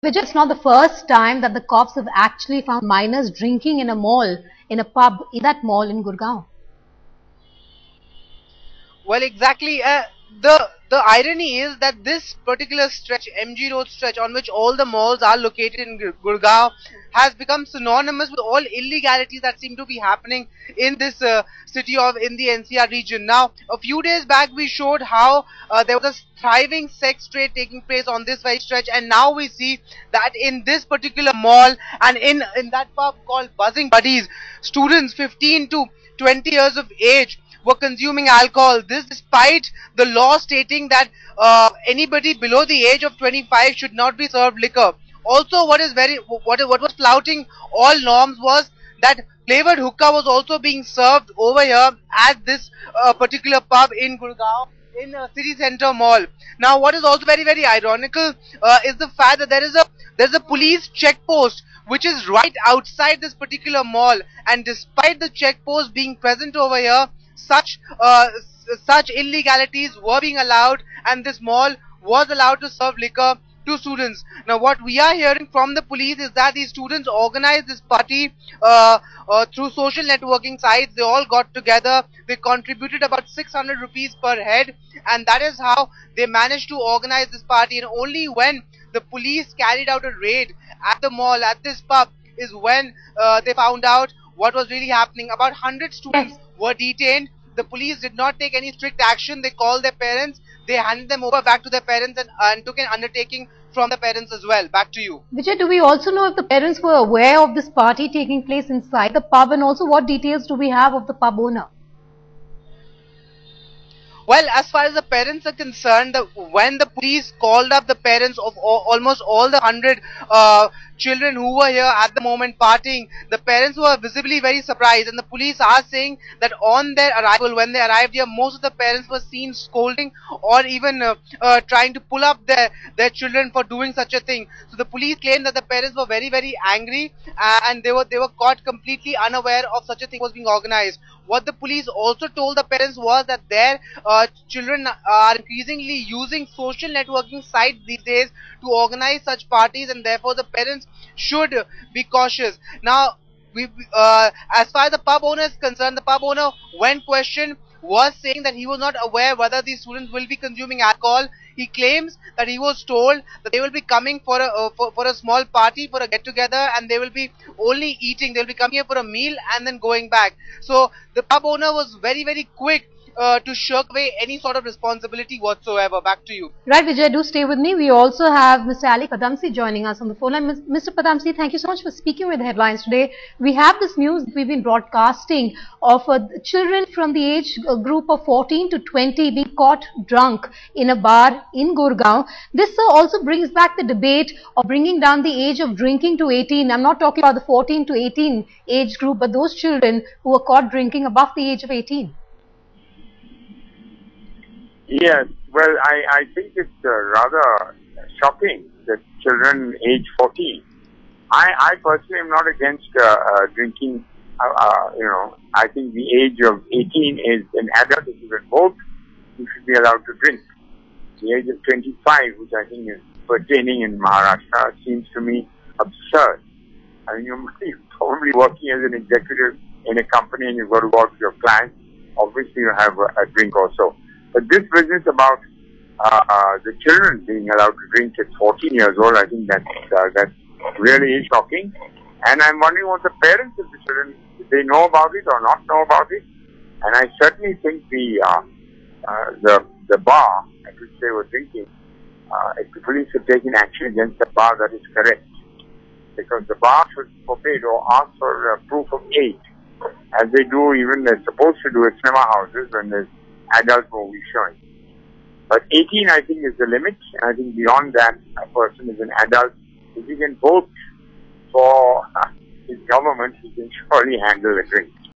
Vijay, it's not the first time that the cops have actually found minors drinking in a mall, in a pub, in that mall in Gurgaon. Well, exactly. The irony is that this particular stretch, MG Road stretch, on which all the malls are located in Gurgaon, has become synonymous with all illegalities that seem to be happening in this city in the NCR region. Now, a few days back, we showed how there was a thriving sex trade taking place on this very stretch, and now we see that in this particular mall and in that pub called Buzzing Buddies, students 15 to 20 years of age were consuming alcohol. This despite the law stating that anybody below the age of 25 should not be served liquor. Also, what was flouting all norms was that flavored hookah was also being served over here at this particular pub in Gurgaon, in City Center Mall. Now, what is also very ironical is the fact that there's a police check post which is right outside this particular mall, and despite the check post being present over here, such illegalities were being allowed, and this mall was allowed to serve liquor to students. Now, what we are hearing from the police is that these students organized this party through social networking sites. They all got together. They contributed about 600 rupees per head, and that is how they managed to organize this party. And only when the police carried out a raid at the mall, at this pub, is when they found out what was really happening. About 100 students were detained. The police did not take any strict action. They called their parents. They handed them over back to their parents and took an undertaking from the parents as well. Back to you. Vijay, do we also know if the parents were aware of this party taking place inside the pub, and also what details do we have of the pub owner? Well, as far as the parents are concerned, when the police called up the parents of almost all the 100 children who were here at the moment partying, the parents were visibly very surprised, and the police are saying that on their arrival, when they arrived here, most of the parents were seen scolding or even trying to pull up their children for doing such a thing. So the police claimed that the parents were very angry, and they were caught completely unaware of such a thing was being organized. What the police also told the parents was that their children are increasingly using social networking sites these days to organize such parties, and therefore the parents should be cautious. Now, as far as the pub owner is concerned, the pub owner, when questioned, was saying that he was not aware whether these students will be consuming alcohol. He claims that he was told that they will be coming for a small party, for a get-together, and they will be only eating. They will be coming here for a meal and then going back. So the pub owner was very quick to shirk away any sort of responsibility whatsoever. Back to you. Right, Vijay, do stay with me. We also have Mr. Ali Padamsee joining us on the phone line. Mr. Padamsee, thank you so much for speaking with Headlines today. We have this news that we've been broadcasting of children from the age group of 14 to 20 being caught drunk in a bar in Gurgaon. This also brings back the debate of bringing down the age of drinking to 18. I'm not talking about the 14 to 18 age group, but those children who were caught drinking above the age of 18. Yes, well, I think it's rather shocking that children age 14. I personally am not against drinking. I think the age of 18 is an adult. If you can vote, you should be allowed to drink. The age of 25, which I think is pertaining in Maharashtra, seems to me absurd. I mean, you're probably working as an executive in a company and you've got to go out to your clients. Obviously, you have a drink also. But this business about the children being allowed to drink at 14 years old, I think that really is shocking. And I'm wondering what the parents of the children, did they know about it or not know about it? And I certainly think the bar at which they were drinking, if the police had taken action against the bar, that is correct. Because the bar should forbid or ask for proof of age, as they do, even they're supposed to do at cinema houses when there's adult movie showing. But 18, I think, is the limit. I think beyond that, a person is an adult. If he can vote for his government, he can surely handle a drink.